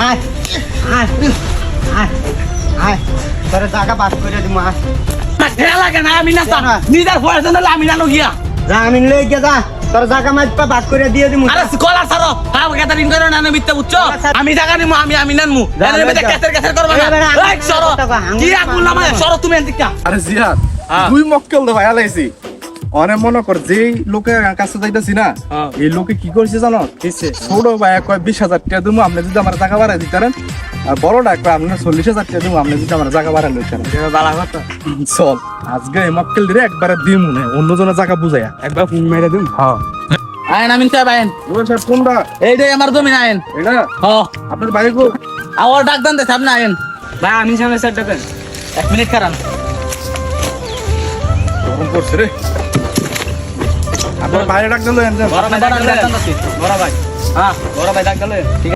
আয় আয় আয় আয় তোর জায়গা পাস করে দিমু আয় ঠেলা লাগে না আমি না নিজের পয়সা নিলে আমি জানো গিয়া যা আমি লই গিয়া যা তোর জায়গা মাইপা ভাগ করে দিয়ে দিমু আরে কলার ছাড়ো কাম ক্যাটারিং করে না মিথ্যা বুঝছো আমি টাকা নিমু আমি নানমু এর মধ্যে ক্যাটার করবা না এই সরো কি আগুন না মানে সরো তুমি এদিকে আরে জিহাদ দুই মক্কেল তো ভাইয়া লাইছি অনেক মনে কর যেই লোকের কাছে যাইতাছি না এই লোকে কি করছে জানো ছোট ভাইয়া কয় 20,000 টাকা দিমু আপনি যদি আমার টাকা বাড়াই দিতারেন আর বড়টা কয় আপনি 40,000 টাকা দিমু আপনি যদি আমার টাকা বাড়াই লইতারেন বালা কথা চল আজকে এই মক্কেল দিরে একবারে দিমু না অন্যজনের টাকা বুঝাইয়া একবার ফোন মেরে দিন হ্যাঁ আইন আমিন সাহেব আইন ওই স্যার কোনটা এইটাই আমার জমি আইন এটা হ্যাঁ আপনার বাড়ি কো আওয়ার ডাক দেন সামনে আইন ভাই আমি সামনে স্যার ডাকেন 1 মিনিট কারণ ফোন করছে রে আপনার বাইরে ডাক দিলো বড় ভাই ডাক দেন বড় ভাই হ্যাঁ বড় ভাই ডাক দিলো ঠিক